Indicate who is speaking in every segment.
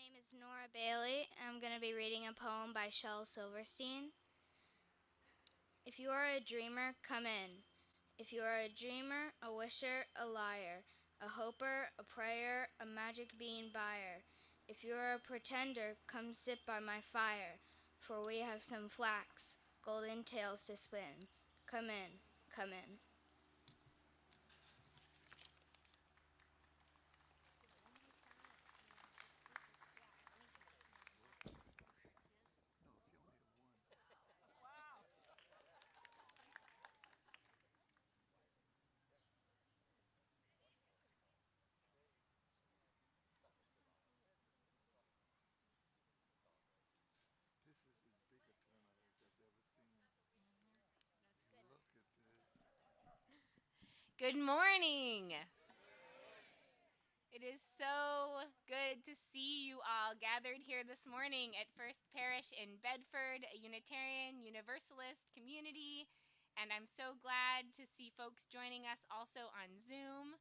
Speaker 1: name is Nora Bailey, and I'm going to be reading a poem by Shel Silverstein. If you are a dreamer, come in. If you are a dreamer, a wisher, a liar, a hoper, a prayer, a magic bean buyer. If you are a pretender, come sit by my fire, for we have some flax, golden tales to spin. Come in, come in.
Speaker 2: This is as big a turnout as I've ever seen. Look at this.
Speaker 3: Good morning. It is so good to see you all gathered here this morning at First Parish in Bedford, a Unitarian Universalist community. And I'm so glad to see folks joining us also on Zoom.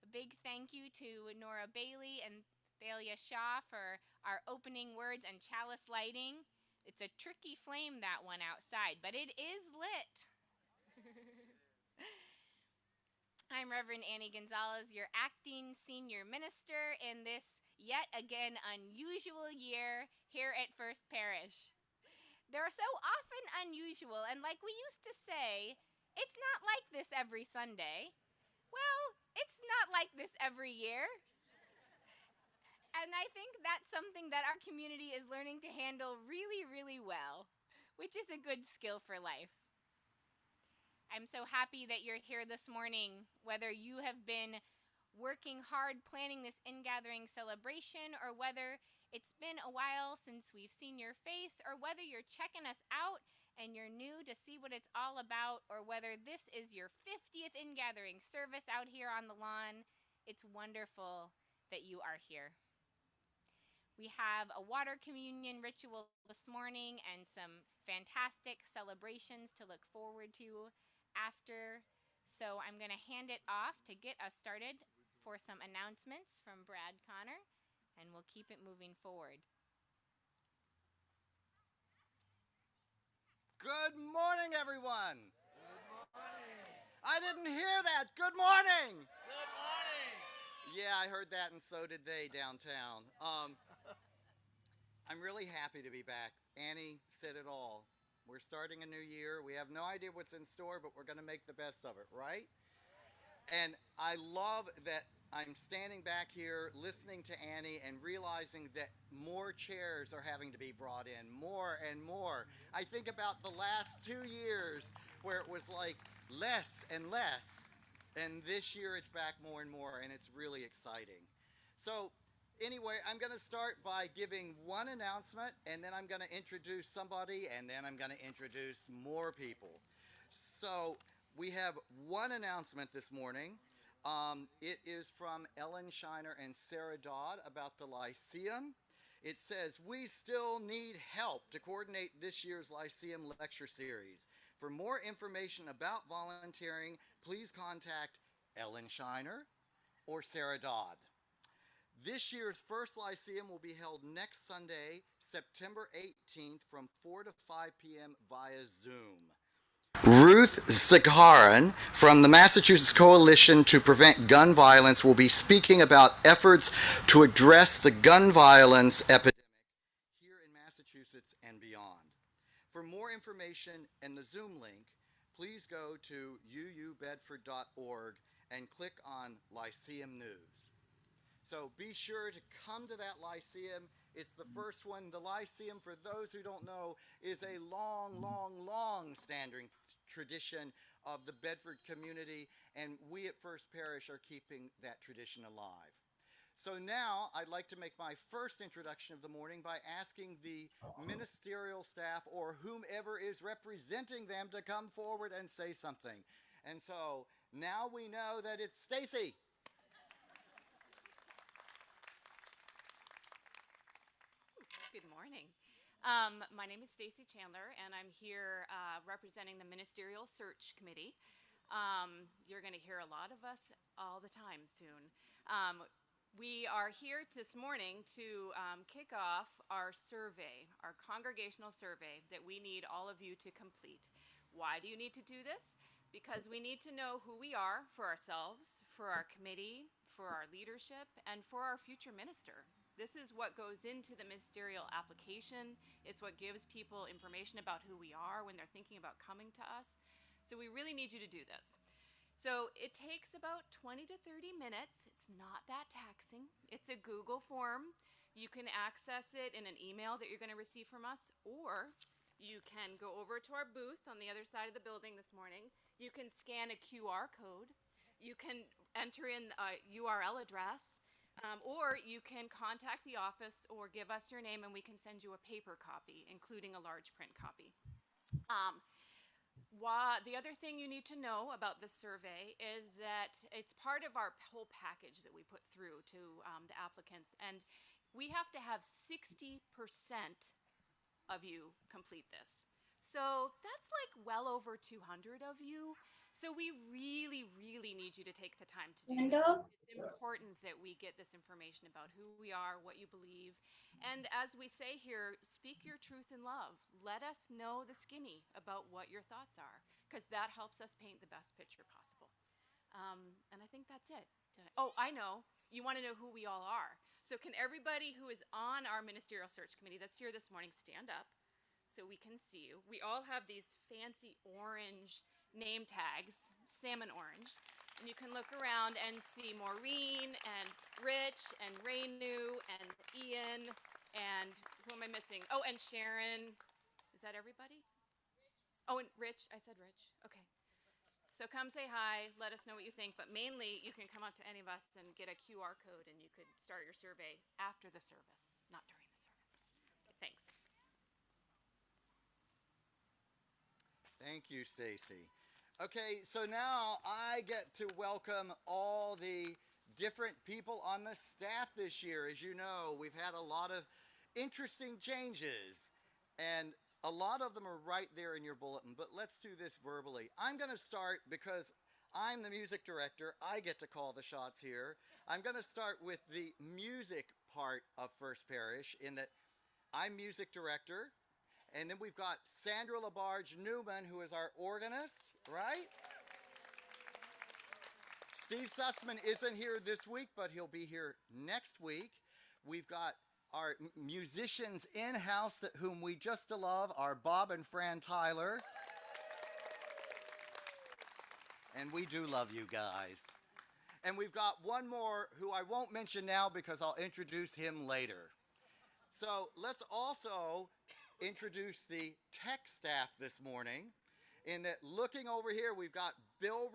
Speaker 3: A big thank you to Nora Bailey and Thalia Shaw for our opening words and chalice lighting. It's a tricky flame, that one outside, but it is lit. I'm Reverend Annie Gonzalez, your acting senior minister in this yet again unusual year here at First Parish. They're so often unusual, and like we used to say, it's not like this every Sunday. Well, it's not like this every year. And I think that's something that our community is learning to handle really, really well, which is a good skill for life. I'm so happy that you're here this morning, whether you have been working hard planning this Ingathering celebration, or whether it's been a while since we've seen your face, or whether you're checking us out and you're new to see what it's all about, or whether this is your 50th Ingathering service out here on the lawn. It's wonderful that you are here. We have a water communion ritual this morning and some fantastic celebrations to look forward to after. So I'm going to hand it off to get us started for some announcements from Brad Connor, and we'll keep it moving forward.
Speaker 4: Good morning, everyone.
Speaker 2: Good morning.
Speaker 4: I didn't hear that. Good morning.
Speaker 2: Good morning.
Speaker 4: Yeah, I heard that, and so did they downtown. I'm really happy to be back. Annie said it all. We're starting a new year. We have no idea what's in store, but we're going to make the best of it, right? And I love that I'm standing back here listening to Annie and realizing that more chairs are having to be brought in, more and more. I think about the last 2 years where it was like less and less. And this year it's back more and more, and it's really exciting. So, anyway, I'm going to start by giving one announcement, and then I'm going to introduce somebody, and then I'm going to introduce more people. So, we have one announcement this morning. It is from Ellen Shiner and Sarah Dodd about the Lyceum. It says, we still need help to coordinate this year's Lyceum lecture series. For more information about volunteering, please contact Ellen Shiner or Sarah Dodd. This year's first Lyceum will be held next Sunday, September 18th from 4 to 5 p.m. via Zoom. Ruth Zakaran from the Massachusetts Coalition to Prevent Gun Violence will be speaking about efforts to address the gun violence epidemic here in Massachusetts and beyond. For more information and the Zoom link, please go to uubedford.org and click on Lyceum News. So be sure to come to that Lyceum. It's the first one. The Lyceum, for those who don't know, is a long standing tradition of the Bedford community, and we at First Parish are keeping that tradition alive. So now I'd like to make my first introduction of the morning by asking the ministerial staff or whomever is representing them to come forward and say something. And so now we know that it's Stacy.
Speaker 5: Good morning. My name is Stacy Chandler, and I'm here representing the Ministerial Search Committee. You're going to hear a lot of us all the time soon. We are here this morning to kick off our survey, our congregational survey that we need all of you to complete. Why do you need to do this? Because we need to know who we are for ourselves, for our committee, for our leadership, and for our future minister. This is what goes into the ministerial application. It's what gives people information about who we are when they're thinking about coming to us. So we really need you to do this. So it takes about 20 to 30 minutes. It's not that taxing. It's a Google form. You can access it in an email that you're going to receive from us, or you can go over to our booth on the other side of the building this morning. You can scan a QR code. You can enter in a URL address, or you can contact the office or give us your name and we can send you a paper copy, including a large print copy. The other thing you need to know about this survey is that it's part of our whole package that we put through to the applicants, and we have to have 60% of you complete this. So that's like well over 200 of you. So we really, really need you to take the time to do this. It's important that we get this information about who we are, what you believe. And as we say here, speak your truth in love. Let us know the skinny about what your thoughts are, because that helps us paint the best picture possible. And I think that's it. Oh, I know. You want to know who we all are. So can everybody who is on our ministerial search committee that's here this morning stand up so we can see you? We all have these fancy orange name tags, salmon orange. And you can look around and see Maureen and Rich and Raynu and Ian and who am I missing? Oh, and Sharon. Is that everybody? Oh, and Rich. I said Rich. Okay. So come say hi, let us know what you think, but mainly you can come up to any of us and get a QR code and you could start your survey after the service, not during the service. Okay, thanks.
Speaker 4: Thank you, Stacy. Okay, so now I get to welcome all the different people on the staff this year. As you know, we've had a lot of interesting changes, and a lot of them are right there in your bulletin, but let's do this verbally. I'm going to start because I'm the music director. I get to call the shots here. I'm going to start with the music part of First Parish in that I'm music director. And then we've got Sandra LaBarge Newman, who is our organist, right? Steve Sussman isn't here this week, but he'll be here next week. We've got our musicians in-house whom we just love, our Bob and Fran Tyler. And we do love you guys. And we've got one more who I won't mention now because I'll introduce him later. So let's also introduce the tech staff this morning. In that, looking over here, we've got Bill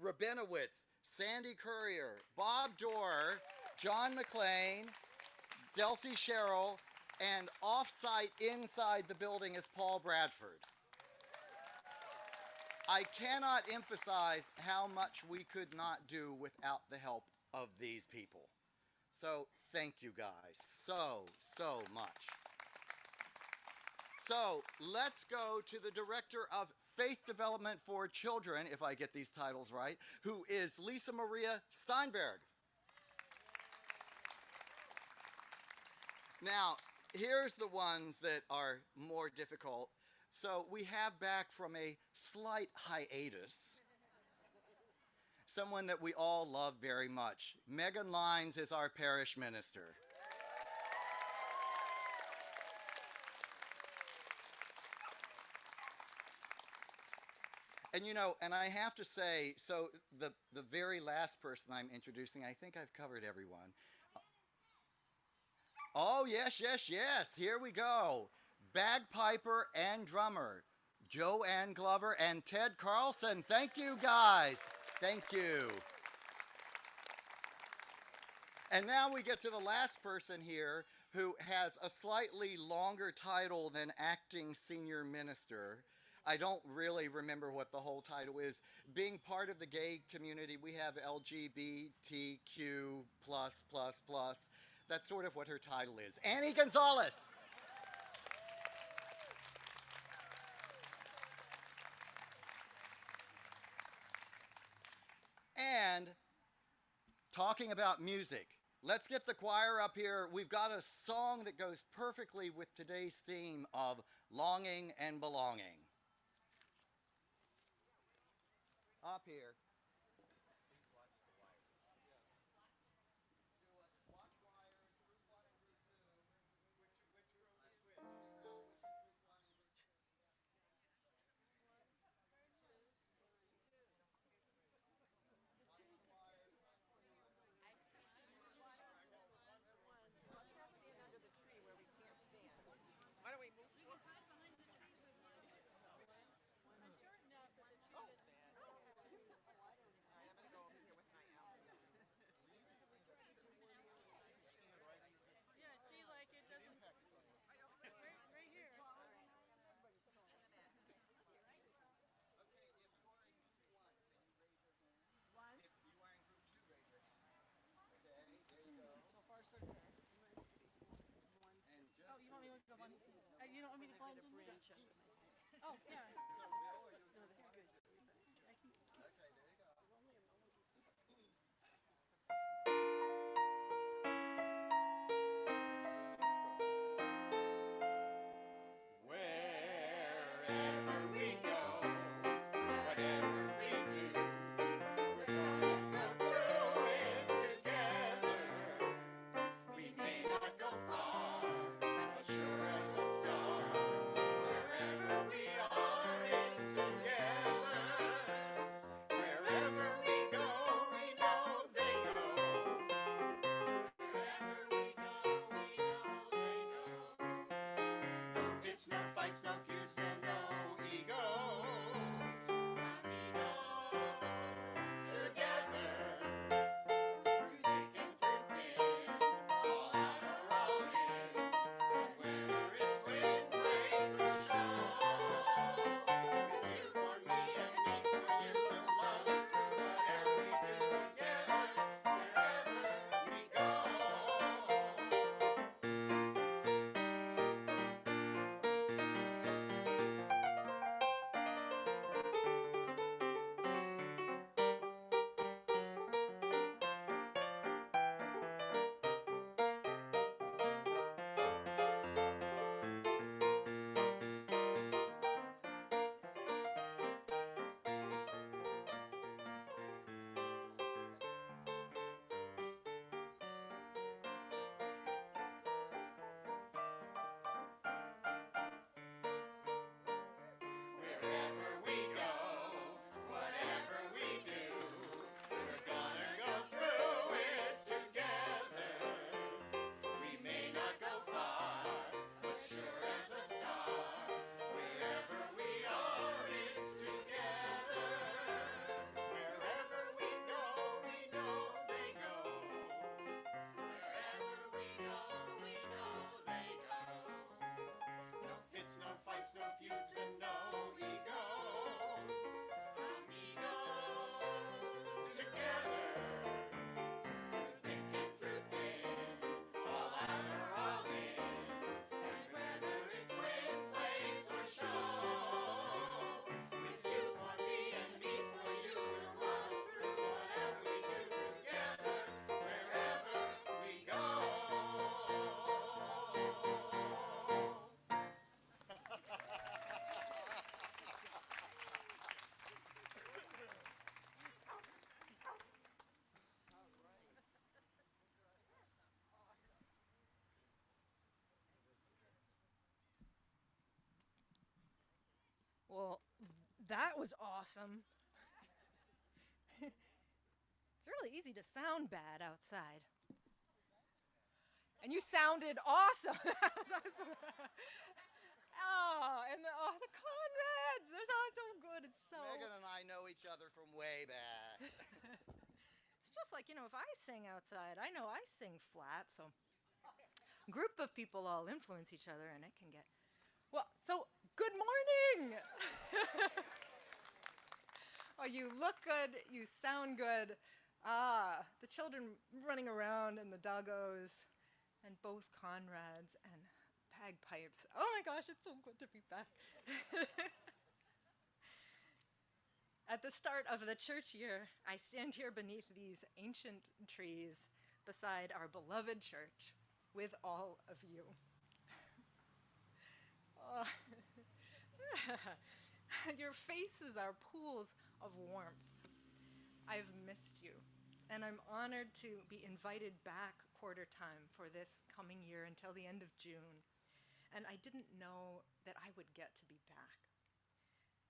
Speaker 4: Rabinowitz, Sandy Courier, Bob Dorr, John McLean, Delcy Sherrill, and off-site inside the building is Paul Bradford. I cannot emphasize how much we could not do without the help of these people. So thank you guys so much. So let's go to the Director of Faith Development for Children, if I get these titles right, who is Lisa Maria Steinberg. Now, here's the ones that are more difficult. So we have back from a slight hiatus someone that we all love very much. Megan Lines is our parish minister. And you know, and I have to say, so the very last person I'm introducing, I think I've covered everyone. Oh, yes. Here we go. Bagpiper and drummer, Joanne Glover and Ted Carlson. Thank you, guys. Thank you. And now we get to the last person here who has a slightly longer title than acting senior minister. I don't really remember what the whole title is. Being part of the gay community, we have LGBTQ+++. That's sort of what her title is. Annie Gonzalez. And talking about music, Let's get the choir up here. We've got a song that goes perfectly with today's theme of longing and belonging. Up here.
Speaker 6: You don't want me to blend in? Oh, yeah. No, that's good.
Speaker 7: Wherever we go, whatever we do, we're gonna go through it together. We may not go far, but sure as a star, wherever we are is together. Wherever we go, we know they go. Wherever we go, we know they go. No fits, no fights, no feuds, and no egos. Amigos, together, through thick and through thin, all out or all in, and whether it's wind, place, or show. With you for me and me for you, we'll muddle through whatever we do together, wherever we go. Wherever we go, whatever we do, we're gonna go through it together. We may not go far, but sure as a star, wherever we are is together. Wherever we go, we know they go. Wherever we go, we know they go. No fits, no fights, no feuds, and no egos. Amigos, together, through thick and through thin, all out or all in, and whether it's wind, place, or show. With you for me and me for you, we'll muddle through whatever we do together, wherever we go.
Speaker 6: Well, that was awesome. It's really easy to sound bad outside. And you sounded awesome. Oh, and the Conrads, they're so good. It's so.
Speaker 4: Megan and I know each other from way back.
Speaker 6: It's just like, if I sing outside, I know I sing flat, so a group of people all influence each other, and it can get. Well, so good morning. Oh, you look good, you sound good. The children running around and the doggos, and both Conrads and bagpipes. Oh my gosh, it's so good to be back. At the start of the church year, I stand here beneath these ancient trees beside our beloved church with all of you. Oh. Your faces are pools of warmth. I've missed you, and I'm honored to be invited back quarter time for this coming year until the end of June. And I didn't know that I would get to be back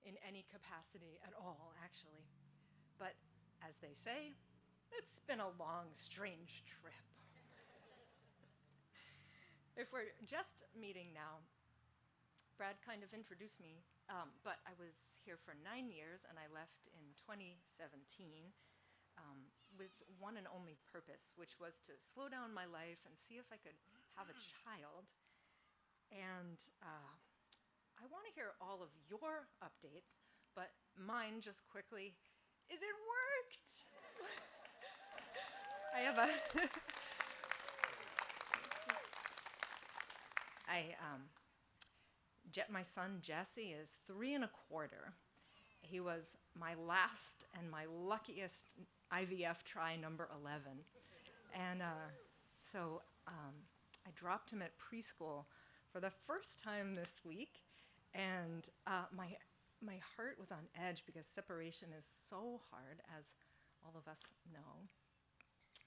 Speaker 6: in any capacity at all, actually. But as they say, it's been a long, strange trip. If we're just meeting now, Brad kind of introduced me, but I was here for 9 years and I left in 2017 with one and only purpose, which was to slow down my life and see if I could have a child. And I want to hear all of your updates, but mine just quickly is it worked. I have a my son Jesse is 3 1/4. He was my last and my luckiest IVF try, number 11. And so I dropped him at preschool for the first time this week, and my heart was on edge because separation is so hard, as all of us know.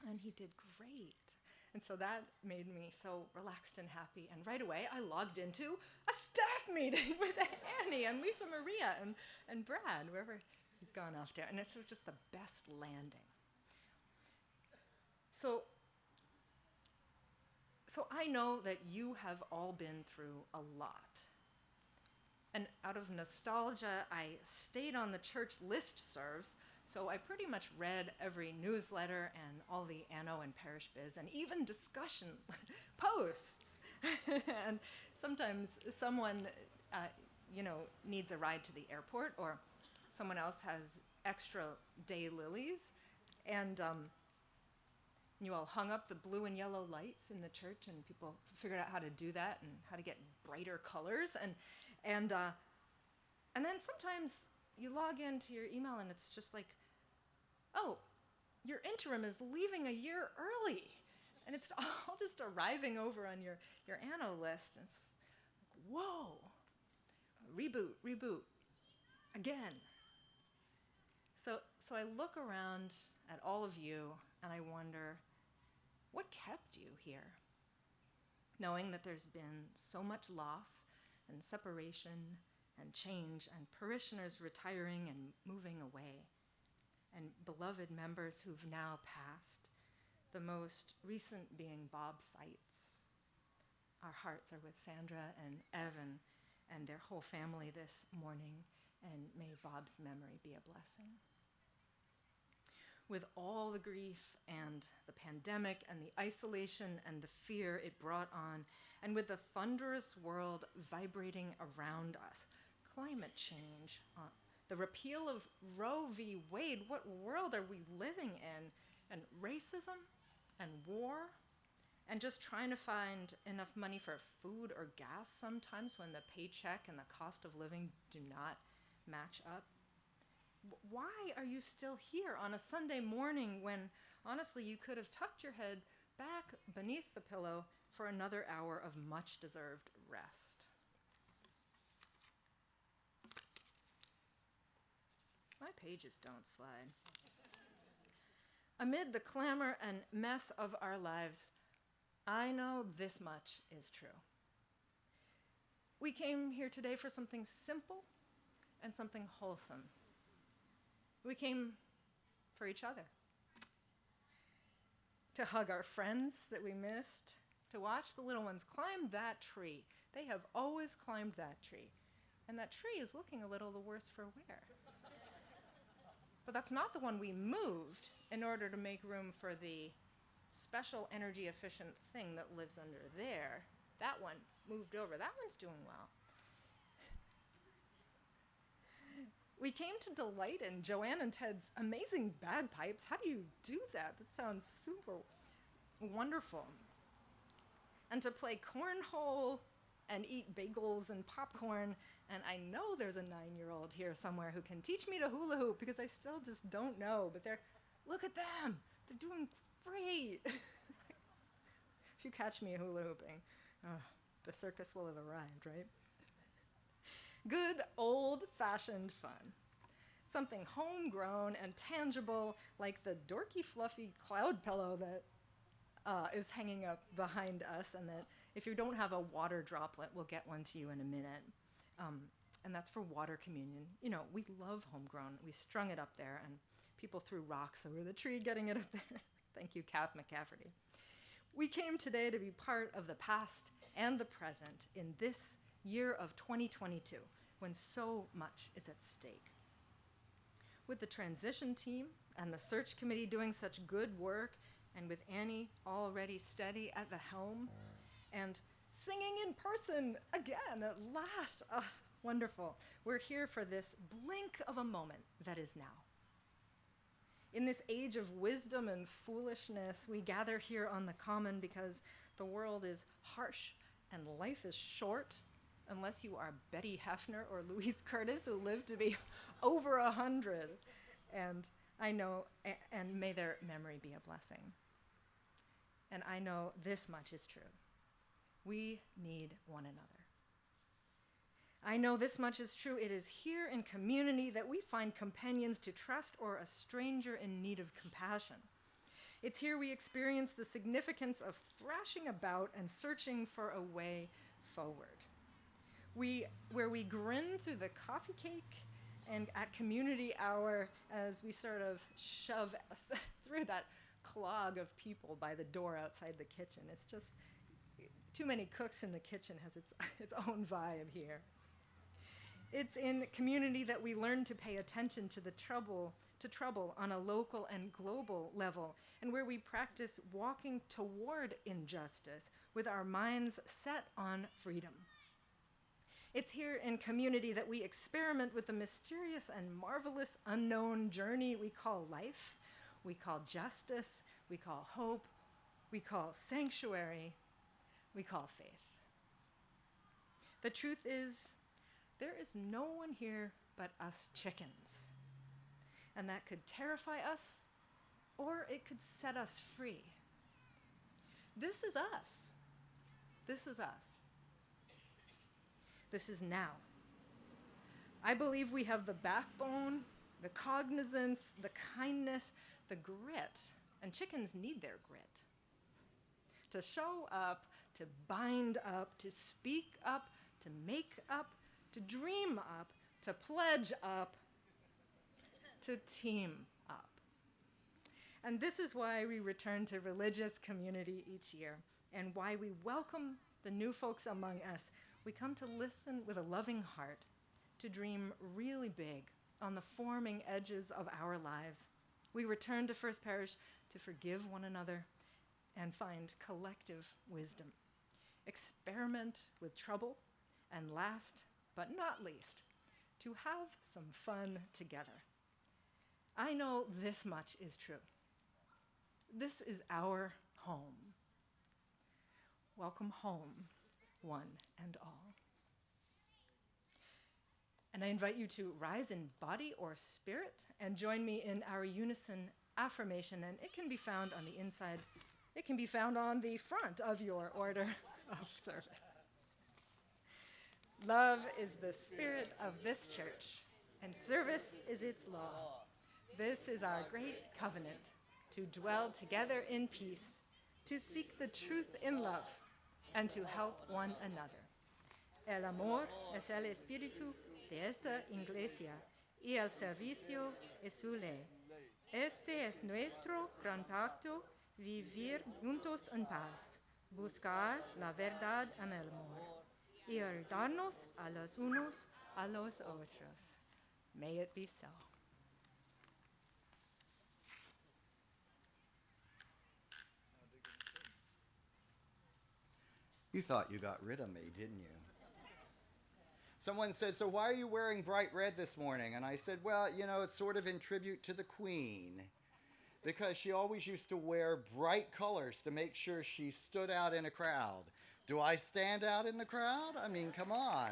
Speaker 6: And he did great. And so that made me so relaxed and happy. And right away, I logged into a staff meeting with Annie and Lisa Maria and Brad, wherever he's gone off to. And it's just the best landing. So I know that you have all been through a lot. And out of nostalgia, I stayed on the church listservs, so I pretty much read every newsletter and all the Anno and Parish Biz and even discussion posts. And sometimes someone, needs a ride to the airport, or someone else has extra daylilies, and you all hung up the blue and yellow lights in the church, and people figured out how to do that and how to get brighter colors, and then sometimes you log into your email and it's just like, oh, your interim is leaving a year early, and it's all just arriving over on your Anno list, and it's like, whoa, reboot again. So I look around at all of you and I wonder, what kept you here? Knowing that there's been so much loss and separation and change and parishioners retiring and moving away, and beloved members who've now passed, the most recent being Bob Seitz. Our hearts are with Sandra and Evan and their whole family this morning, and may Bob's memory be a blessing. With all the grief and the pandemic and the isolation and the fear it brought on, and with the thunderous world vibrating around us, climate change, the repeal of Roe v. Wade, what world are we living in? And racism and war, and just trying to find enough money for food or gas sometimes when the paycheck and the cost of living do not match up. Why are you still here on a Sunday morning when, honestly, you could have tucked your head back beneath the pillow for another hour of much-deserved rest? My pages don't slide. Amid the clamor and mess of our lives, I know this much is true. We came here today for something simple and something wholesome. We came for each other. To hug our friends that we missed, to watch the little ones climb that tree. They have always climbed that tree. And that tree is looking a little the worse for wear. But that's not the one we moved in order to make room for the special energy efficient thing that lives under there. That one moved over. That one's doing well. We came to delight in Joanne and Ted's amazing bagpipes. How do you do that? That sounds super wonderful. And to play cornhole and eat bagels and popcorn. And I know there's a 9-year-old here somewhere who can teach me to hula hoop, because I still just don't know. But look at them. They're doing great. if you catch me hula hooping, the circus will have arrived, right? Good old-fashioned fun. Something homegrown and tangible, like the dorky, fluffy cloud pillow that is hanging up behind us, and that if you don't have a water droplet, we'll get one to you in a minute. And that's for water communion. You know, we love homegrown. We strung it up there, and people threw rocks over the tree getting it up there. Thank you, Kath McCafferty. We came today to be part of the past and the present in this year of 2022, when so much is at stake. With the transition team and the search committee doing such good work, and with Annie already steady at the helm, and singing in person again at last. Wonderful. We're here for this blink of a moment that is now. In this age of wisdom and foolishness, we gather here on the common because the world is harsh and life is short, unless you are Betty Hefner or Louise Curtis, who lived to be over 100. And I know, and may their memory be a blessing. And I know this much is true. We need one another. I know this much is true. It is here in community that we find companions to trust or a stranger in need of compassion. It's here we experience the significance of thrashing about and searching for a way forward. Where we grin through the coffee cake and at community hour as we sort of shove through that clog of people by the door outside the kitchen. It's just, too many cooks in the kitchen has its own vibe here. It's in community that we learn to pay attention to trouble on a local and global level, and where we practice walking toward injustice with our minds set on freedom. It's here in community that we experiment with the mysterious and marvelous unknown journey we call life, we call justice, we call hope, we call sanctuary, we call faith. The truth is, there is no one here but us chickens. And that could terrify us, or it could set us free. This is us. This is us. This is now. I believe we have the backbone, the cognizance, the kindness, the grit, and chickens need their grit, to show up, to bind up, to speak up, to make up, to dream up, to pledge up, to team up. And this is why we return to religious community each year, and why we welcome the new folks among us. We come to listen with a loving heart, to dream really big on the forming edges of our lives. We return to First Parish to forgive one another and find collective wisdom. Experiment with trouble, and last but not least, to have some fun together. I know this much is true. This is our home. Welcome home, one and all. And I invite you to rise in body or spirit and join me in our Unison Affirmation, and it can be found on the inside. It can be found on the front of your order of service. Love is the spirit of this church, and service is its law. This is our great covenant, to dwell together in peace, to seek the truth in love, and to help one another. El amor es el espíritu de esta iglesia, y el servicio es su ley. Este es nuestro gran pacto, vivir juntos en paz, buscar la verdad en el amor, y ayudarnos a los unos a los otros. May it be so.
Speaker 4: You thought you got rid of me, didn't you? Someone said, so why are you wearing bright red this morning? And I said, well, you know, it's sort of in tribute to the Queen, because she always used to wear bright colors to make sure she stood out in a crowd. Do I stand out in the crowd? I mean, come on.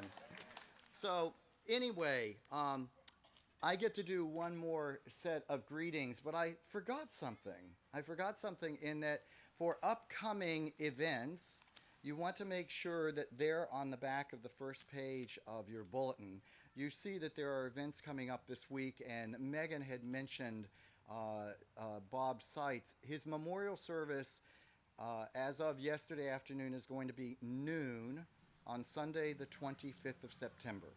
Speaker 4: So anyway, I get to do one more set of greetings, but I forgot something. I forgot something in that For upcoming events, you want to make sure that they're on the back of the first page of your bulletin. You see that there are events coming up this week, and Megan had mentioned Bob Seitz. His memorial service, as of yesterday afternoon, is going to be noon on Sunday, the 25th of September.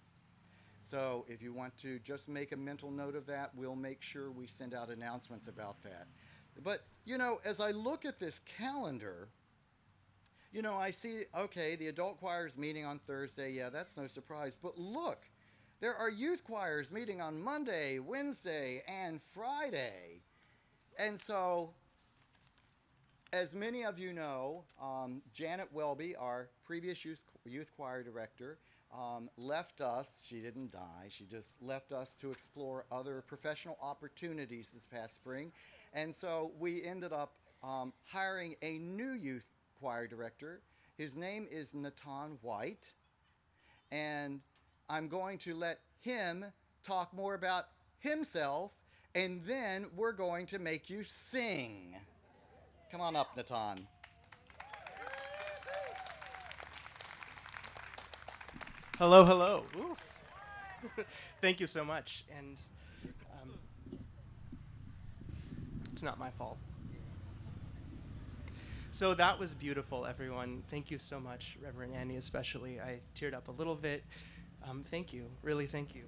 Speaker 4: So if you want to just make a mental note of that, we'll make sure we send out announcements about that. But, as I look at this calendar, I see, okay, the adult choir's meeting on Thursday. Yeah, that's no surprise. But look, there are youth choirs meeting on Monday, Wednesday, and Friday. And so, as many of you know, Janet Welby, our previous youth choir director, left us. She didn't die. She just left us to explore other professional opportunities this past spring. And so we ended up hiring a new youth choir director. His name is Natan White. And I'm going to let him talk more about himself, and then we're going to make you sing. Come on up, Natan.
Speaker 8: Hello, hello. Oof. Thank you so much. And it's not my fault. So that was beautiful, everyone. Thank you so much, Reverend Annie, especially. I teared up a little bit. Thank you. Really, thank you.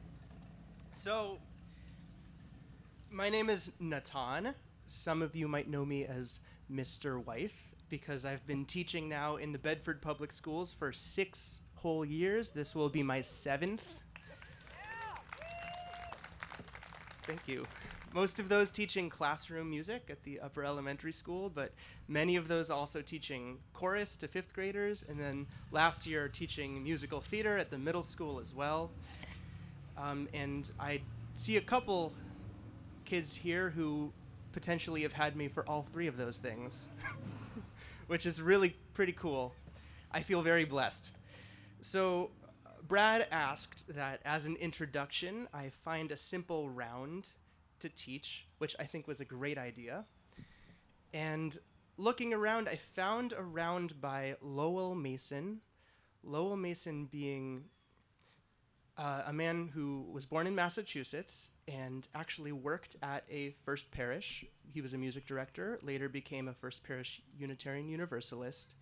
Speaker 8: So, my name is Natan. Some of you might know me as Mr. Wife, because I've been teaching now in the Bedford Public Schools for 6 whole years. This will be my 7th. Thank you. Most of those teaching classroom music at the upper elementary school, but many of those also teaching chorus to 5th graders, and then last year teaching musical theater at the middle school as well. And I see a couple kids here who potentially have had me for all 3 of those things, which is really pretty cool. I feel very blessed. So Brad asked that as an introduction, I find a simple round to teach, which I think was a great idea. And looking around, I found a round by Lowell Mason. Lowell Mason being a man who was born in Massachusetts and actually worked at a First Parish. He was a music director, later became a First Parish Unitarian Universalist,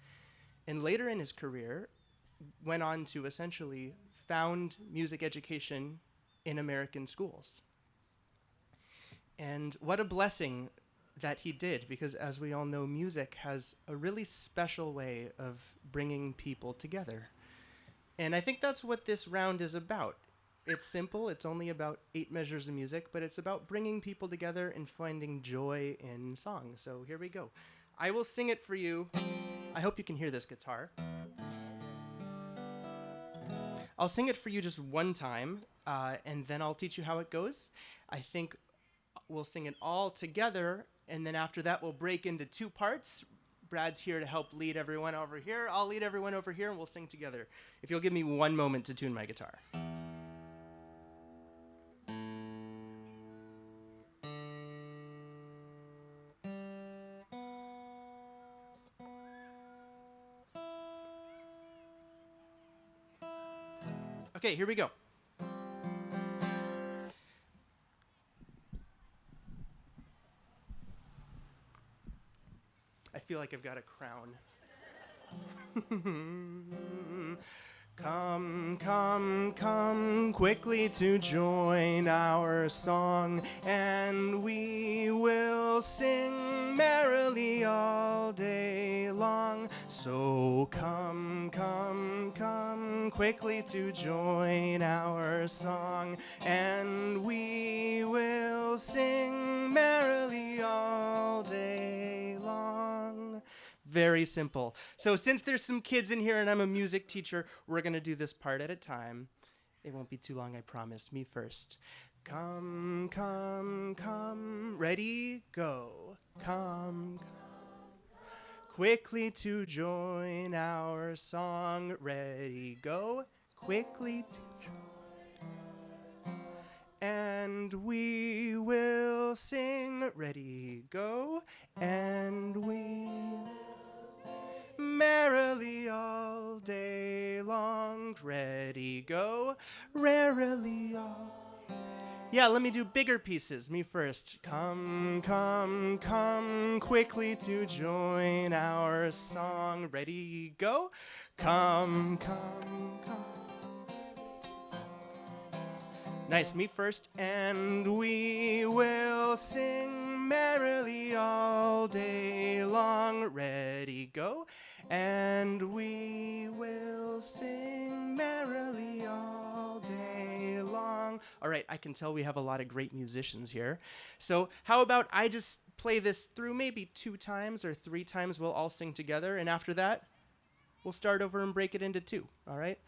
Speaker 8: and later in his career went on to essentially found music education in American schools. And what a blessing that he did, because as we all know, music has a really special way of bringing people together. And I think that's what this round is about. It's simple, it's only about 8 measures of music, but it's about bringing people together and finding joy in song. So here we go. I will sing it for you. I hope you can hear this guitar. I'll sing it for you just one time, and then I'll teach you how it goes. I think we'll sing it all together, and then after that we'll break into 2 parts. Brad's here to help lead everyone over here. I'll lead everyone over here, and we'll sing together. If you'll give me one moment to tune my guitar. Okay, here we go. I feel like I've got a crown. Come, come, come quickly to join our song, and we will sing merrily all day long. So come, come, come quickly to join our song, and we will sing merrily all day long. Very simple. So since there's some kids in here and I'm a music teacher, we're going to do this part at a time. It won't be too long, I promise. Me first. Come, come, come. Ready? Go. Come, quickly to join our song. Ready? Go. Quickly to join. And we will sing. Ready? Go. And we Yeah, let me do bigger pieces. Me first. Come, come, come quickly to join our song. Ready, go. Come, come, come. Nice, me first. And we will sing merrily all day long. Ready, go. And we will sing merrily all day long. All right, I can tell we have a lot of great musicians here. So how about I just play this through maybe 2 times or 3 times. We'll all sing together. And after that, we'll start over and break it into 2, all right?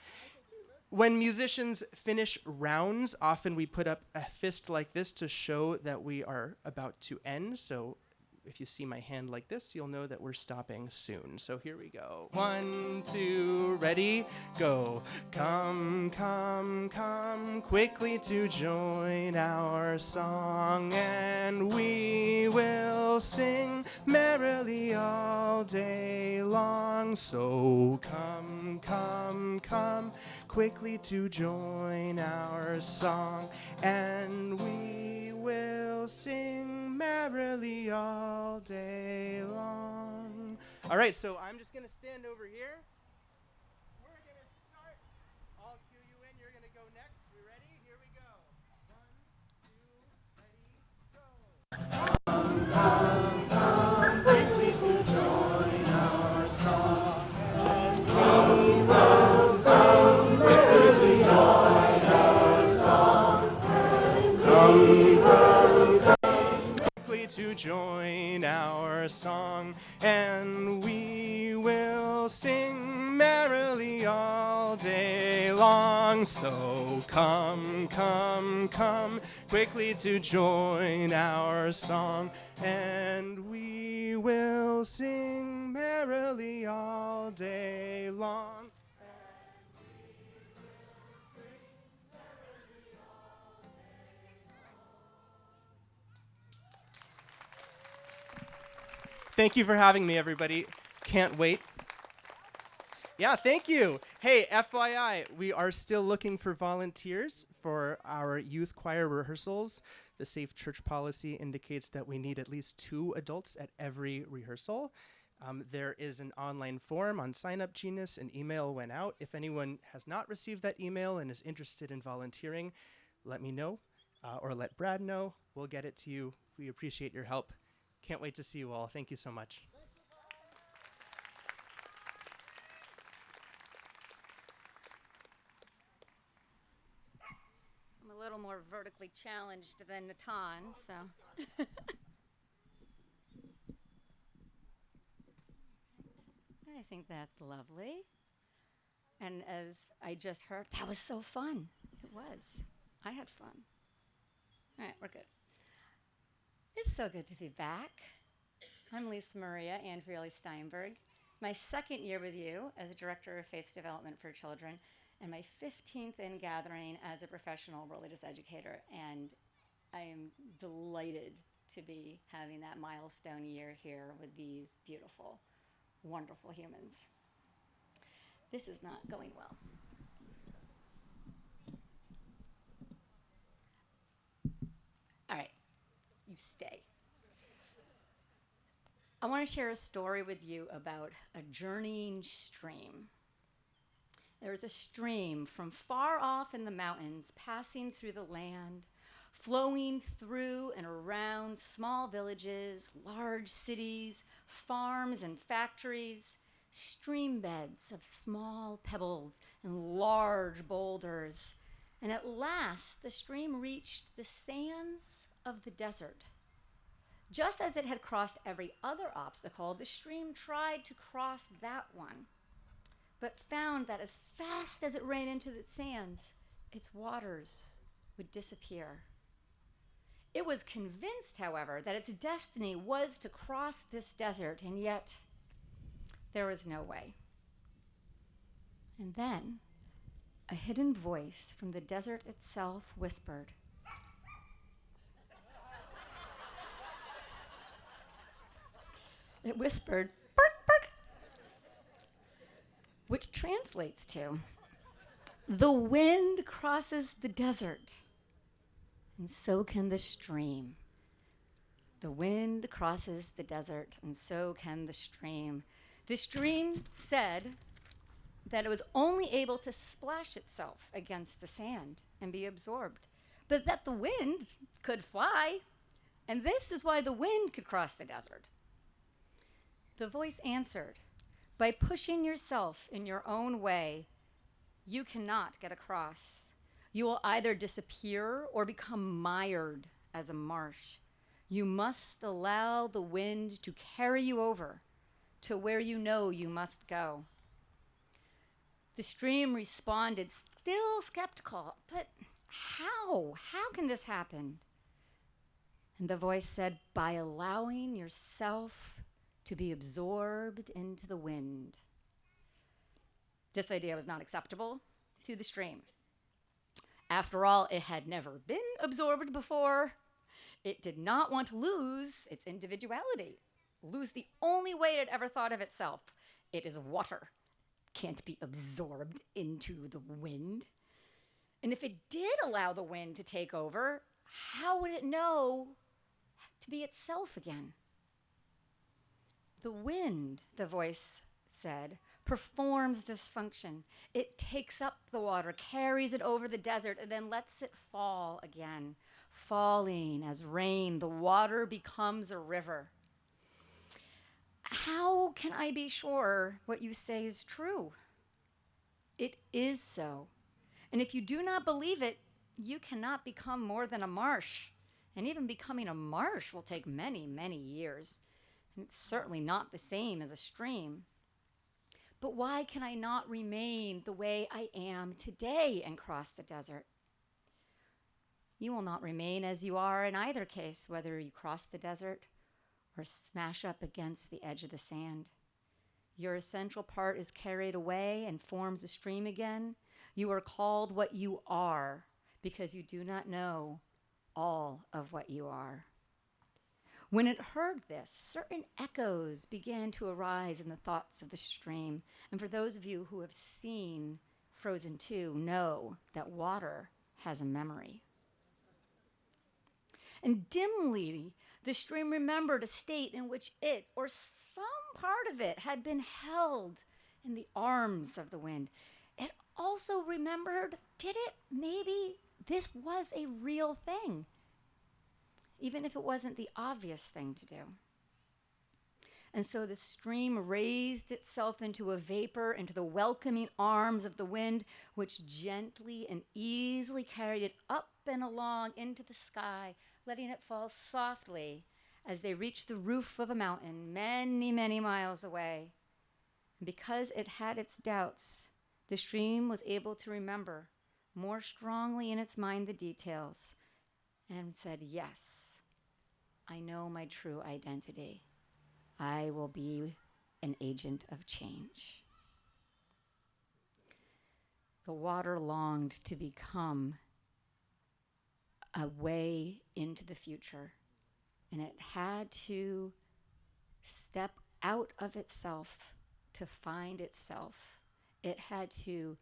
Speaker 8: When musicians finish rounds, often we put up a fist like this to show that we are about to end. So if you see my hand like this, you'll know that we're stopping soon. So here we go. 1, 2, ready, go. Come, come, come quickly to join our song, and we will sing merrily all day long. So come, come, come quickly to join our song, and we will sing merrily all day long. All right, so I'm just going to stand over here. We're going to start. I'll cue you in. You're going to go next. We ready? Here we go. 1, 2, ready, go. Quickly to join our song, and we will sing merrily join our song, and we will sing quickly to join our song, and we will sing merrily all day long. So come, come, come quickly to join our song, and we will sing merrily all day long. Thank you for having me, everybody. Can't wait. Yeah, thank you. Hey, FYI, we are still looking for volunteers for our youth choir rehearsals. The Safe Church policy indicates that we need at least 2 adults at every rehearsal. There is an online form on Sign Up Genius. An email went out. If anyone has not received that email and is interested in volunteering, let me know or let Brad know. We'll get it to you. We appreciate your help. Can't wait to see you all. Thank you so much.
Speaker 9: I'm a little more vertically challenged than Natan, so. I think that's lovely. And as I just heard, that was so fun. It was. I had fun. All right, we're good. It's so good to be back. I'm Lisa Maria Andrioli Steinberg. It's my 2nd year with you as a Director of Faith Development for Children, and my 15th Ingathering as a professional religious educator. And I am delighted to be having that milestone year here with these beautiful, wonderful humans. This is not going well. All right, you stay. I want to share a story with you about a journeying stream. There is a stream from far off in the mountains passing through the land, flowing through and around small villages, large cities, farms and factories, stream beds of small pebbles and large boulders. And at last, the stream reached the sands of the desert. Just as it had crossed every other obstacle, the stream tried to cross that one, but found that as fast as it ran into the sands, its waters would disappear. It was convinced, however, that its destiny was to cross this desert, and yet there was no way. And then a hidden voice from the desert itself whispered, it whispered, "Bark, bark," which translates to, "The wind crosses the desert, and so can the stream. The wind crosses the desert, and so can the stream. The stream said that it was only able to splash itself against the sand and be absorbed, but that the wind could fly, and this is why the wind could cross the desert. The voice answered, by pushing yourself in your own way, you cannot get across. You will either disappear or become mired as a marsh. You must allow the wind to carry you over to where you know you must go. The stream responded, still skeptical, but how? How can this happen? And the voice said, by allowing yourself to be absorbed into the wind. This idea was not acceptable to the stream. After all, it had never been absorbed before. It did not want to lose its individuality, lose the only way it had ever thought of itself. It is water, can't be absorbed into the wind. And if it did allow the wind to take over, how would it know to be itself again? The wind, the voice said, performs this function. It takes up the water, carries it over the desert, and then lets it fall again. Falling as rain, the water becomes a river. How can I be sure what you say is true? It is so. And if you do not believe it, you cannot become more than a marsh. And even becoming a marsh will take many, many years. And it's certainly not the same as a stream. But why can I not remain the way I am today and cross the desert? You will not remain as you are in either case, whether you cross the desert or smash up against the edge of the sand. Your essential part is carried away and forms a stream again. You are called what you are because you do not know all of what you are. When it heard this, certain echoes began to arise in the thoughts of the stream. And for those of you who have seen Frozen 2, know that water has a memory. And dimly, the stream remembered a state in which it, or some part of it, had been held in the arms of the wind. It also remembered, did it? Maybe this was a real thing, even if it wasn't the obvious thing to do. And so the stream raised itself into a vapor, into the welcoming arms of the wind, which gently and easily carried it up and along into the sky, letting it fall softly as they reached the roof of a mountain many, many miles away. And because it had its doubts, the stream was able to remember more strongly in its mind the details and said, yes, I know my true identity. I will be an agent of change. The water longed to become a way into the future, and it had to step out of itself to find itself. It had to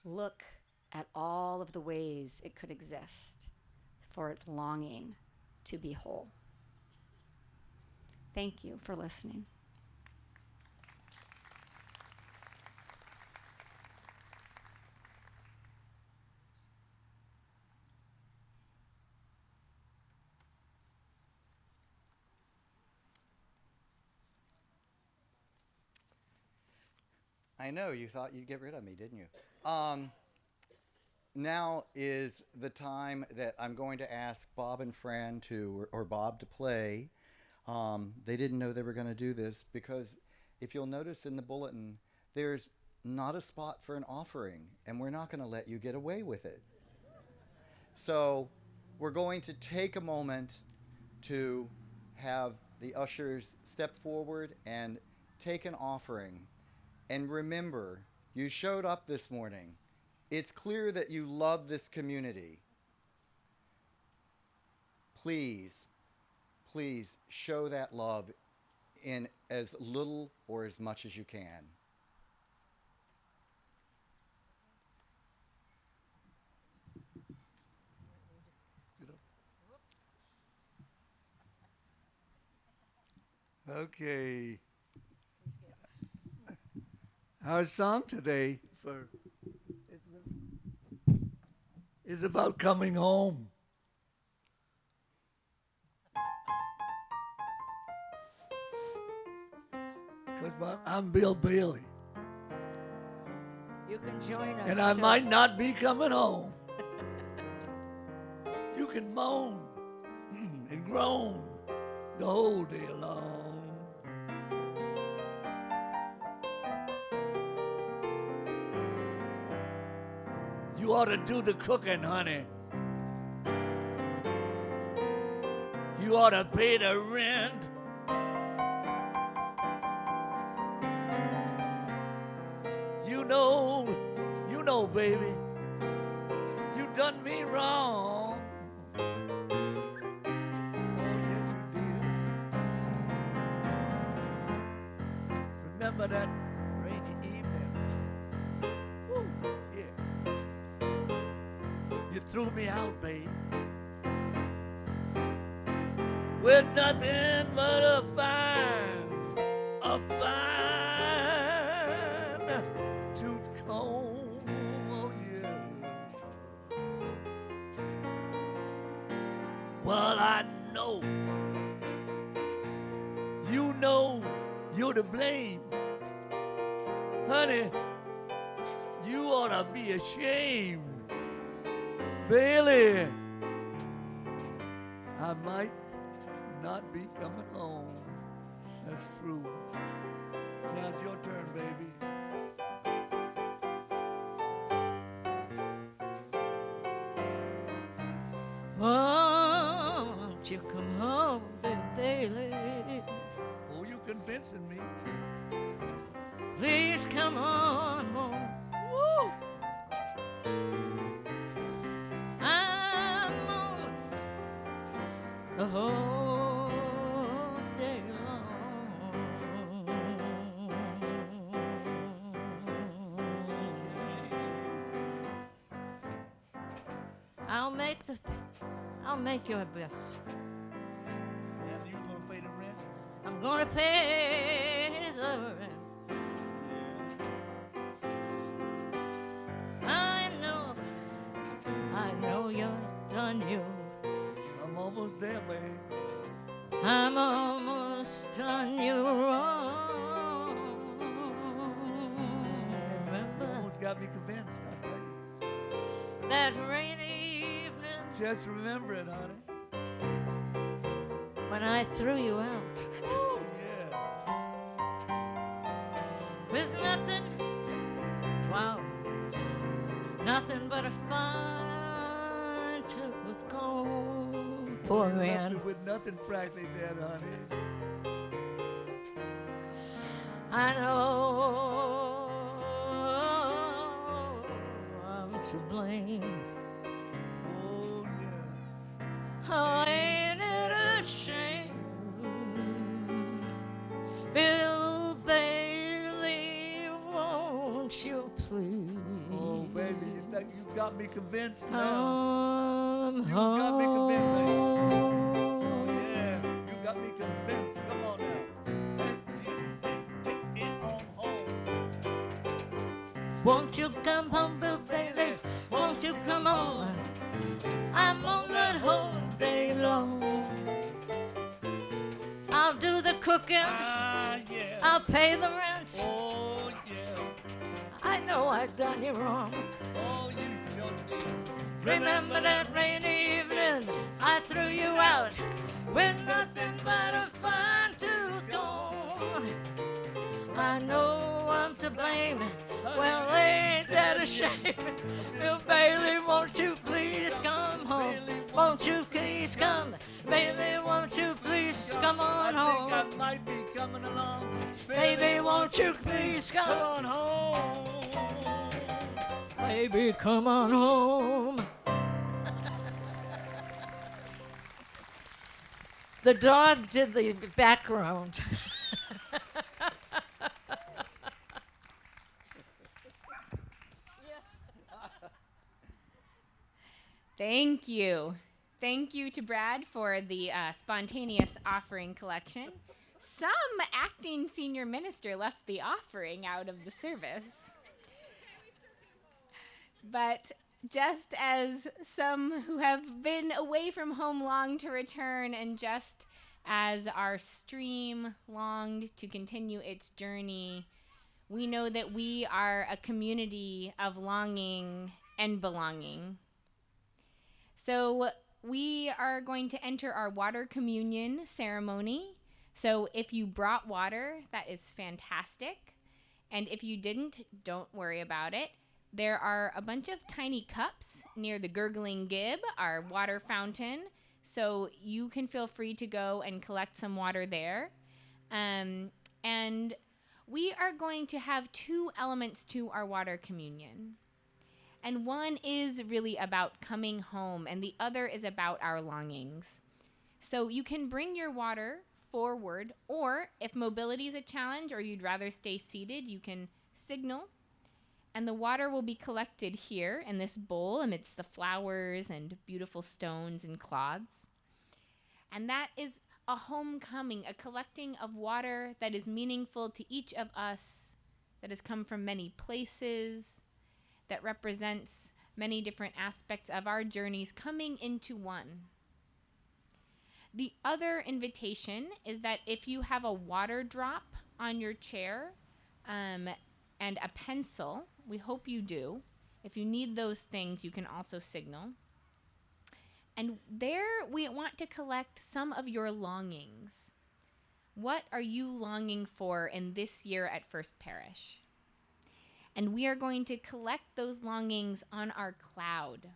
Speaker 9: look at all of the ways it could exist for its longing to be whole. Thank you for listening.
Speaker 4: I know, you thought you'd get rid of me, didn't you? Now is the time that I'm going to ask Bob and Fran or Bob to play. They didn't know they were going to do this because if you'll notice in the bulletin, there's not a spot for an offering, and we're not going to let you get away with it. So we're going to take a moment to have the ushers step forward and take an offering. And remember, you showed up this morning. It's clear that you love this community. Please, please show that love in as little or as much as you can.
Speaker 2: Okay. Our song today is about coming home. Because I'm Bill Bailey.
Speaker 10: You can join us.
Speaker 2: And I might not be coming home. You can moan and groan the whole day long. You ought to do the cooking, honey. You ought to pay the rent. You know, baby, you done me wrong. Oh, yes, you did. Remember that rainy evening? Woo, yeah. You threw me out, babe, with nothing but a fine tooth comb. Oh, yeah. Well, I know you're to blame. Honey, you ought to be ashamed. Bailey, I might not be coming home. That's true. Now it's your turn, baby.
Speaker 10: Won't you come home, baby?
Speaker 2: Oh, you convincing me.
Speaker 10: Please come on home.
Speaker 2: Woo!
Speaker 10: I'm on the whole day long. I'll make your best.
Speaker 2: And you gonna pay the rent?
Speaker 10: I'm gonna pay the rent. I know you're done you.
Speaker 2: I'm almost there, babe.
Speaker 10: I'm almost done you wrong. Remember?
Speaker 2: You almost got me convinced, I tell you.
Speaker 10: That rainy evening.
Speaker 2: Just remember it, honey.
Speaker 10: When I threw you out.
Speaker 2: Oh, yeah.
Speaker 10: With nothing. Wow. Nothing but a fine tooth comb. Poor man.
Speaker 2: With nothing practically dead, honey.
Speaker 10: I know I'm to blame.
Speaker 2: Oh, yeah.
Speaker 10: Oh, ain't it a shame? Bill Bailey, won't you please?
Speaker 2: Oh, baby, you got me convinced now.
Speaker 10: Come
Speaker 2: You
Speaker 10: home.
Speaker 2: got me convinced, baby. Oh, yeah. You got me convinced. Come on now. Take it on home.
Speaker 10: Won't you come home, Bill Bailey? Won't you come on? I'm on that whole day long. I'll do the cooking.
Speaker 2: Ah, yeah.
Speaker 10: I'll pay the rent.
Speaker 2: Oh, yeah.
Speaker 10: I know I've done you wrong.
Speaker 2: Oh, you sure did.
Speaker 10: Remember that rainy evening I threw you out with nothing but a fine tooth comb. I know I'm to blame. Well, ain't that a shame? Bill Bailey, won't you please come home? Won't you please come? Baby, won't you please come on home?
Speaker 2: I think I might be coming along.
Speaker 10: Baby, won't you please
Speaker 2: Come
Speaker 10: come?
Speaker 2: on home.
Speaker 10: Baby, come on home. The dog did the background. Yes.
Speaker 3: Thank you. Thank you to Brad for the spontaneous offering collection. Some acting senior minister left the offering out of the service. But just as some who have been away from home long to return, and just as our stream longed to continue its journey, we know that we are a community of longing and belonging. So we are going to enter our water communion ceremony. So if you brought water, that is fantastic. And if you didn't, don't worry about it. There are a bunch of tiny cups near the gurgling gib, our water fountain. So you can feel free to go and collect some water there. And we are going to have two elements to our water communion. And one is really about coming home, and the other is about our longings. So you can bring your water forward, or if mobility is a challenge or you'd rather stay seated, you can signal. And the water will be collected here in this bowl amidst the flowers and beautiful stones and cloths. And that is a homecoming, a collecting of water that is meaningful to each of us, that has come from many places, that represents many different aspects of our journeys coming into one. The other invitation is that if you have a water drop on your chair and a pencil, we hope you do. If you need those things, you can also signal. And there we want to collect some of your longings. What are you longing for in this year at First Parish? And we are going to collect those longings on our cloud,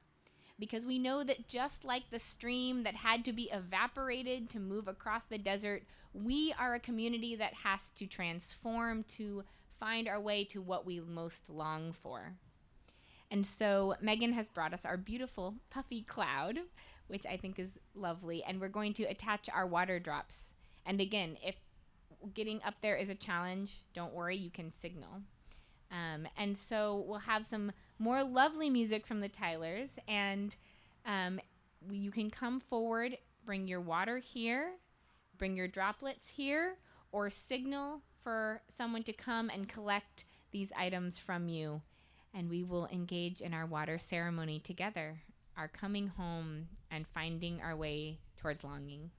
Speaker 3: because we know that just like the stream that had to be evaporated to move across the desert, we are a community that has to transform to find our way to what we most long for. And so Megan has brought us our beautiful puffy cloud, which I think is lovely, and we're going to attach our water drops. And again, if getting up there is a challenge, don't worry, you can signal. And so we'll have some more lovely music from the Tylers, and you can come forward, bring your water here, bring your droplets here, or signal for someone to come and collect these items from you. And we will engage in our water ceremony together, our coming home and finding our way towards longing.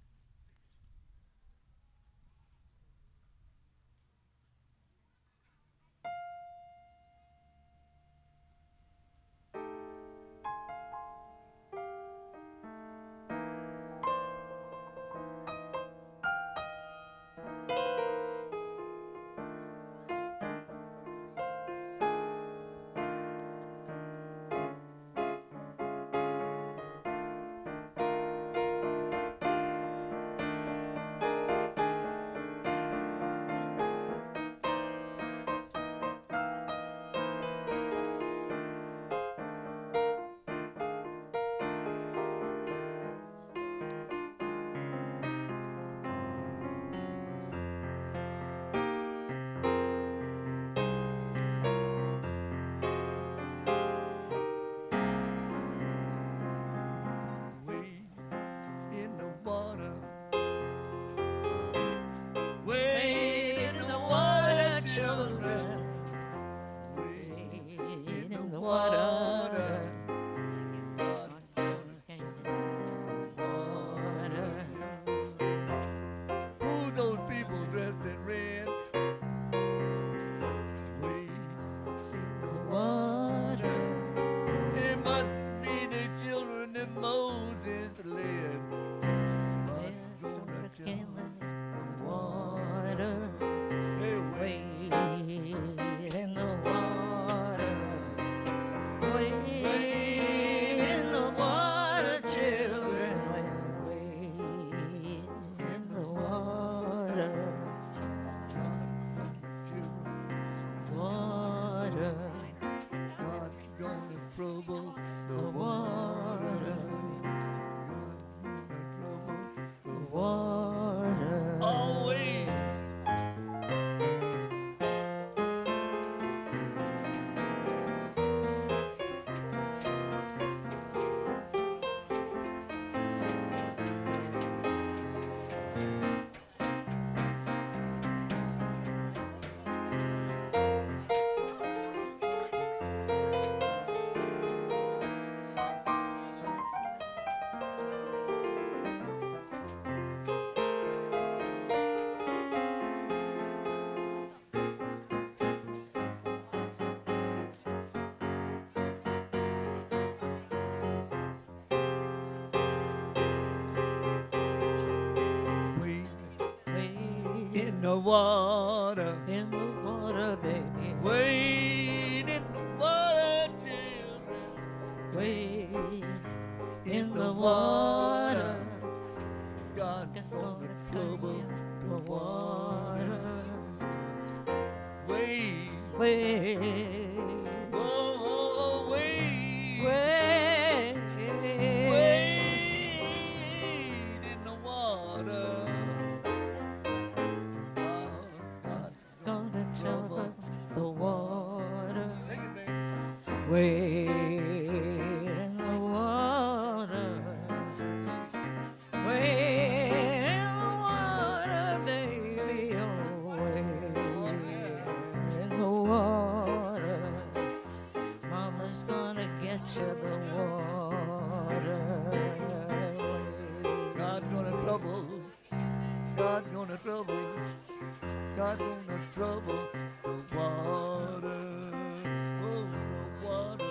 Speaker 2: in the water.
Speaker 10: In the water, baby.
Speaker 2: Wade in the water, children.
Speaker 10: Wade in the water.
Speaker 2: God's gonna trouble the water. Wade.
Speaker 10: Wade.
Speaker 2: Oh, wade.
Speaker 10: Wade.
Speaker 2: Wade in the water. Oh, God's
Speaker 10: Gonna trouble the water.
Speaker 2: Take it, baby.
Speaker 10: Wade in the water. Wade in the water, baby. Oh, wade in the water. Mama's gonna get you the water.
Speaker 2: God's gonna trouble. God's gonna trouble. God's gonna trouble the water. Oh, the water.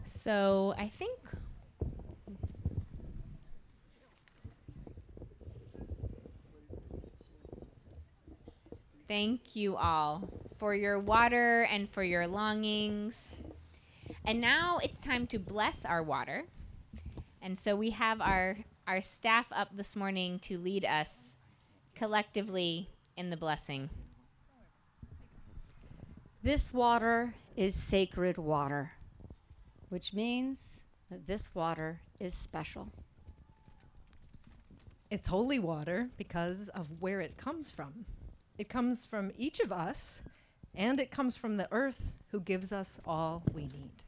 Speaker 3: So I think thank you all for your water and for your longings. And now it's time to bless our water. And so we have our staff up this morning to lead us collectively in the blessing.
Speaker 9: This water is sacred water, which means that this water is special.
Speaker 6: It's holy water because of where it comes from. It comes from each of us, and it comes from the earth who gives us all we need.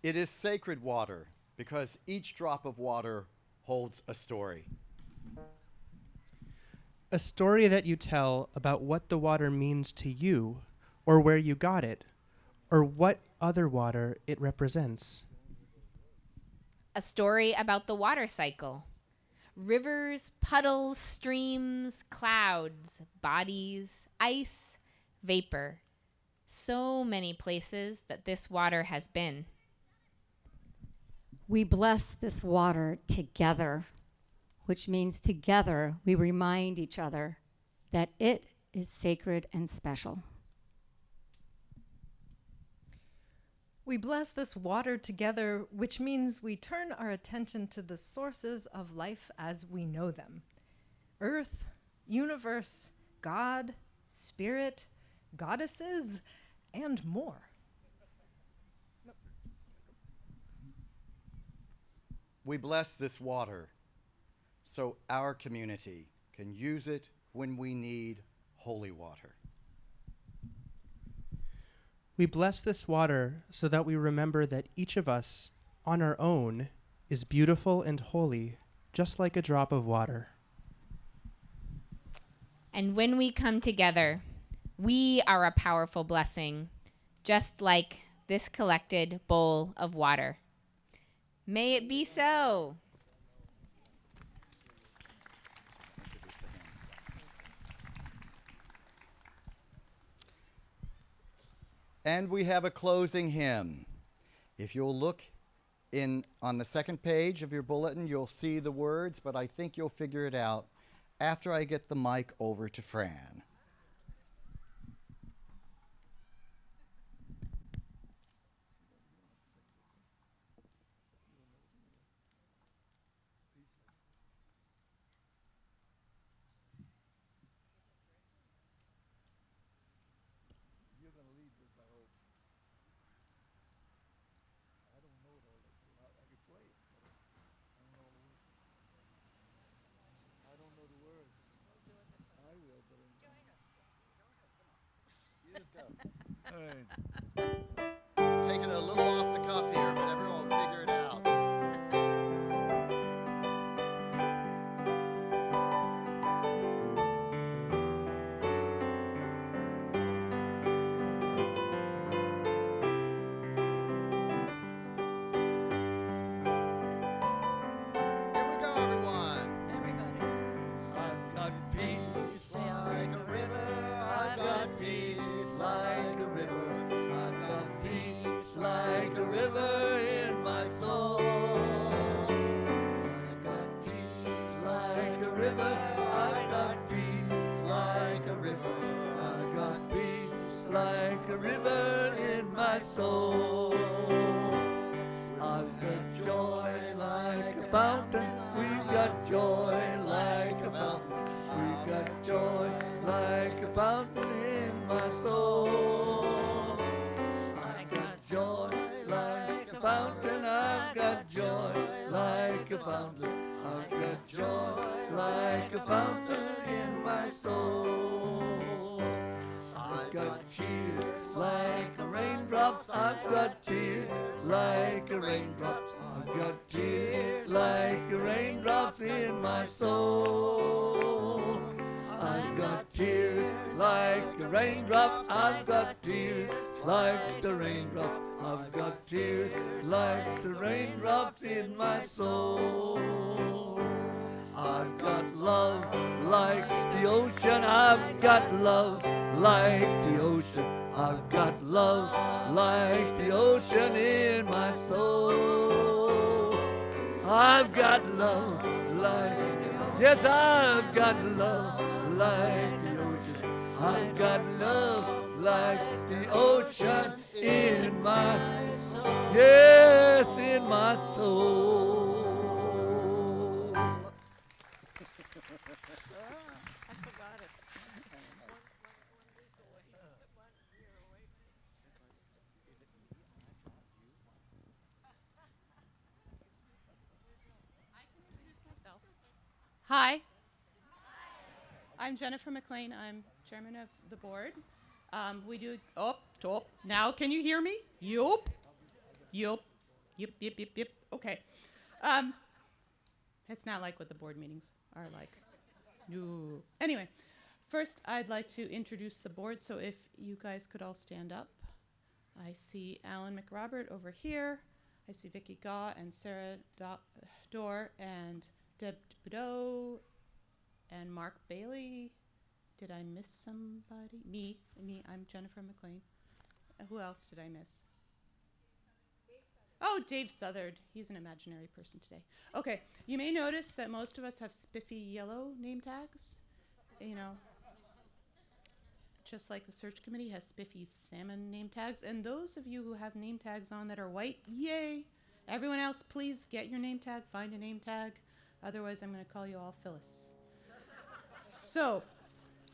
Speaker 4: It is sacred water because each drop of water holds a story.
Speaker 8: A story that you tell about what the water means to you, or where you got it, or what other water it represents.
Speaker 3: A story about the water cycle. Rivers, puddles, streams, clouds, bodies, ice, vapor. So many places that this water has been.
Speaker 9: We bless this water together, which means together we remind each other that it is sacred and special.
Speaker 6: We bless this water together, which means we turn our attention to the sources of life as we know them. Earth, universe, God, spirit, goddesses, and more.
Speaker 4: We bless this water so our community can use it when we need holy water.
Speaker 8: We bless this water so that we remember that each of us, on our own, is beautiful and holy, just like a drop of water.
Speaker 3: And when we come together, we are a powerful blessing, just like this collected bowl of water. May it be so.
Speaker 4: And we have a closing hymn. If you'll look on the second page of your bulletin, you'll see the words, but I think you'll figure it out after I get the mic over to Fran.
Speaker 2: All right.
Speaker 4: Take it a little off the cuff here, but everyone will figure it out. Here we go, everyone.
Speaker 10: Everybody.
Speaker 2: I've got peace like a river. I've got peace like a river. I've got peace like a river in my soul. I've got peace like a river. I've got peace like a river. I've got peace like a river in my soul. I've got joy like a fountain. We've got joy like a fountain. We've got joy like a fountain in my soul. I've got joy like a fountain. I've got joy like a fountain. I've got joy like a fountain in my soul. I've got tears like a raindrops. I've got tears like a raindrops. I've got tears like a raindrops in my soul. I've got tears like a raindrop. I've got tears like the raindrop. I've got tears like the raindrops in my soul. I've got love like the ocean. I've got love like the ocean. I've got love like the ocean in my soul. I've got love like, yes, I've got love like the ocean. I've got love like the ocean in my soul. Yes, in my soul.
Speaker 10: I forgot it.
Speaker 11: Hi. I'm Jennifer McLean. I'm chairman of the board. We do, top. Now can you hear me? Yup. Yup. Yep, yep, yep, yep. Okay. It's not like what the board meetings are like. No. Anyway, first I'd like to introduce the board, so if you guys could all stand up. I see Alan McRobert over here. I see Vicky Gaw and Sarah Dorr and Deb Boudreau and Mark Bailey. Did I miss somebody? Me, I'm Jennifer McLean. Who else did I miss? Oh, Dave Southard. He's an imaginary person today. Okay, you may notice that most of us have spiffy yellow name tags. You know, just like the search committee has spiffy salmon name tags. And those of you who have name tags on that are white, yay! Everyone else, please get your name tag, find a name tag. Otherwise, I'm going to call you all Phyllis. So,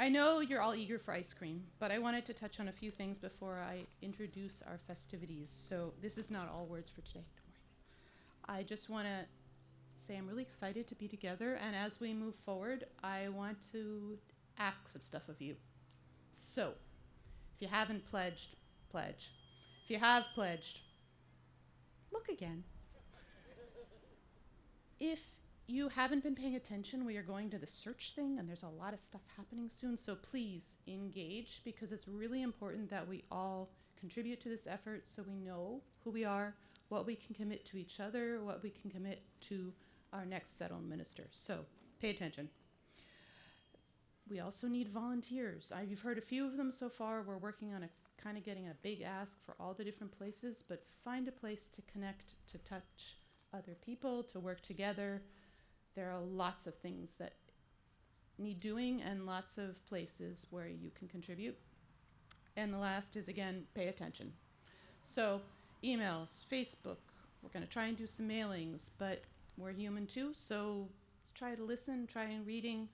Speaker 11: I know you're all eager for ice cream, but I wanted to touch on a few things before I introduce our festivities. So this is not all words for today, don't worry. I just want to say I'm really excited to be together, and as we move forward, I want to ask some stuff of you. So, if you haven't pledged, pledge. If you have pledged, look again. If you haven't been paying attention, we are going to the search thing, and there's a lot of stuff happening soon, so please engage, because it's really important that we all contribute to this effort so we know who we are, what we can commit to each other, what we can commit to our next settled minister. So pay attention. We also need volunteers. You've heard a few of them so far. We're working on kind of getting a big ask for all the different places, but find a place to connect, to touch other people, to work together. There are lots of things that need doing and lots of places where you can contribute. And the last is, again, pay attention. So emails, Facebook, we're going to try and do some mailings, but we're human too, so let's try to listen, try and reading.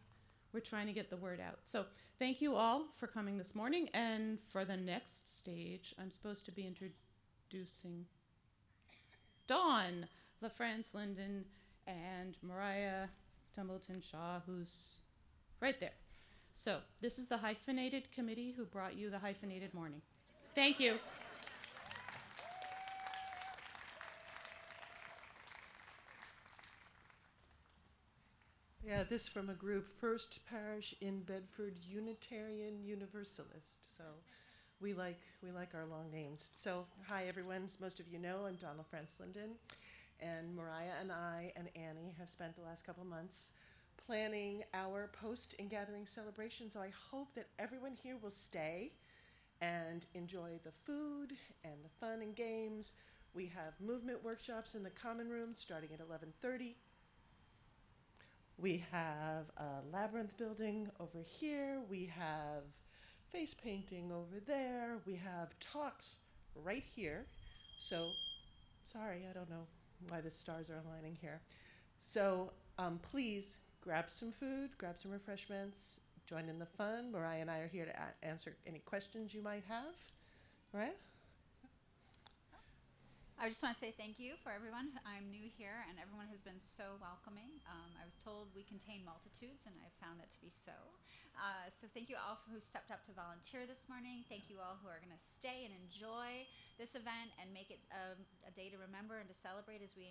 Speaker 11: We're trying to get the word out. So thank you all for coming this morning. And for the next stage, I'm supposed to be introducing Dawn LaFrance Linden and Mariah Tumbleton Shaw, who's right there. So this is the hyphenated committee who brought you the hyphenated morning. Thank you.
Speaker 12: Yeah, this from a group, First Parish in Bedford Unitarian Universalist. So we like our long names. So hi everyone, as most of you know, I'm Donald France Linden, and Mariah and I and Annie have spent the last couple months planning our post-Ingathering celebration. So I hope that everyone here will stay and enjoy the food and the fun and games. We have movement workshops in the common room starting at 11:30. We have a labyrinth building over here. We have face painting over there. We have talks right here. So, sorry, I don't know why the stars are aligning here. So, please grab some food, grab some refreshments, join in the fun. Mariah and I are here to answer any questions you might have. Mariah?
Speaker 13: I just want to say thank you for everyone. I'm new here, and everyone has been so welcoming. I was told we contain multitudes, and I've found that to be so. So thank you all who stepped up to volunteer this morning. Thank you all who are going to stay and enjoy this event and make it a day to remember and to celebrate as we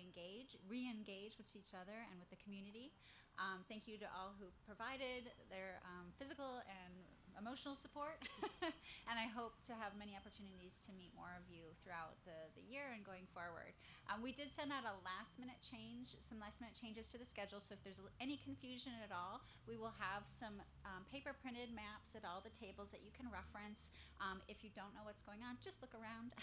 Speaker 13: re-engage with each other and with the community. Thank you to all who provided their physical and emotional support. And I hope to have many opportunities to meet more of you throughout the year and going forward. We did send out some last minute changes to the schedule, so if there's any confusion at all, we will have some paper printed maps at all the tables that you can reference. If you don't know what's going on, just look around.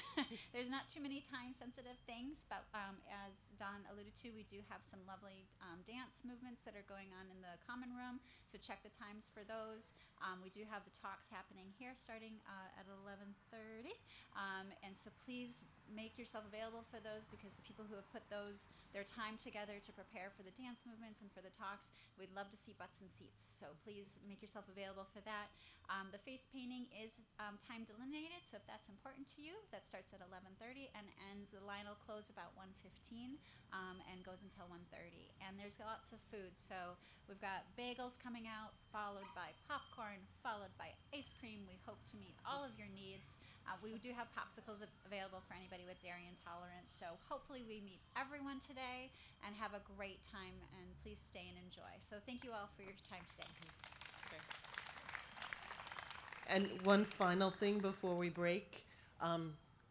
Speaker 13: There's not too many time sensitive things, but as Don alluded to, we do have some lovely dance movements that are going on in the common room, so check the times for those. We do have the talks happening here starting at 11:30, and so please make yourself available for those, because the people who have put their time together to prepare for the dance movements and for the talks, we'd love to see butts and seats, so please make yourself available for that. The face painting is time delineated, so if that's important to you, that starts at 11:30 and ends. The line will close about 1:15 and goes until 1:30, and there's lots of food, so we've got bagels coming out, followed by popcorn, followed followed by ice cream. We hope to meet all of your needs. We do have popsicles available for anybody with dairy intolerance. So hopefully we meet everyone today and have a great time, and please stay and enjoy. So thank you all for your time today.
Speaker 12: And one final thing before we break,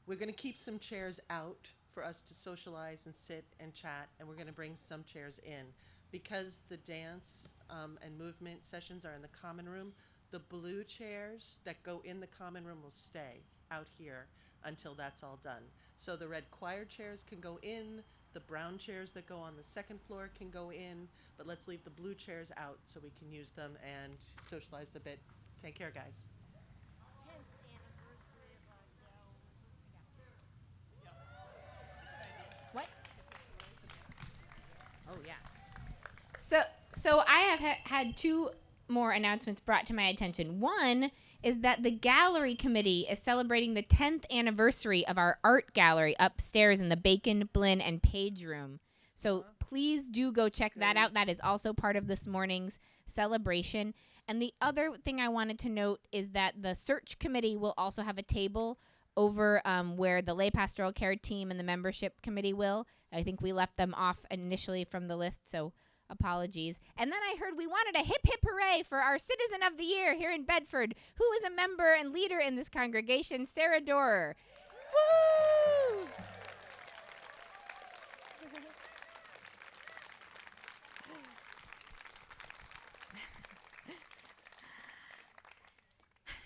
Speaker 12: we're going to keep some chairs out for us to socialize and sit and chat, and we're going to bring some chairs in. Because the dance and movement sessions are in the common room, the blue chairs that go in the common room will stay out here until that's all done. So the red choir chairs can go in, the brown chairs that go on the second floor can go in, but let's leave the blue chairs out so we can use them and socialize a bit. Take care, guys.
Speaker 3: What? Oh, yeah. So I have had two more announcements brought to my attention. One is that the gallery committee is celebrating the 10th anniversary of our art gallery upstairs in the Bacon, Blinn, and Page room. So please do go check that out. That is also part of this morning's celebration. And the other thing I wanted to note is that the search committee will also have a table over where the lay pastoral care team and the membership committee will. I think we left them off initially from the list, so apologies. And then I heard we wanted a hip hip hooray for our Citizen of the Year here in Bedford, who is a member and leader in this congregation, Sarah Dorer. Woo!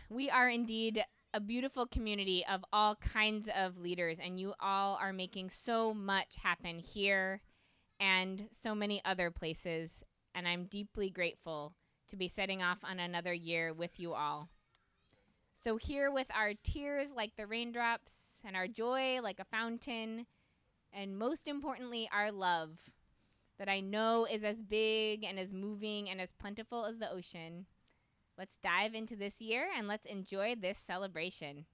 Speaker 3: We are indeed a beautiful community of all kinds of leaders, and you all are making so much happen here and so many other places, and I'm deeply grateful to be setting off on another year with you all. So here with our tears like the raindrops and our joy like a fountain, and most importantly, our love that I know is as big and as moving and as plentiful as the ocean, let's dive into this year and let's enjoy this celebration.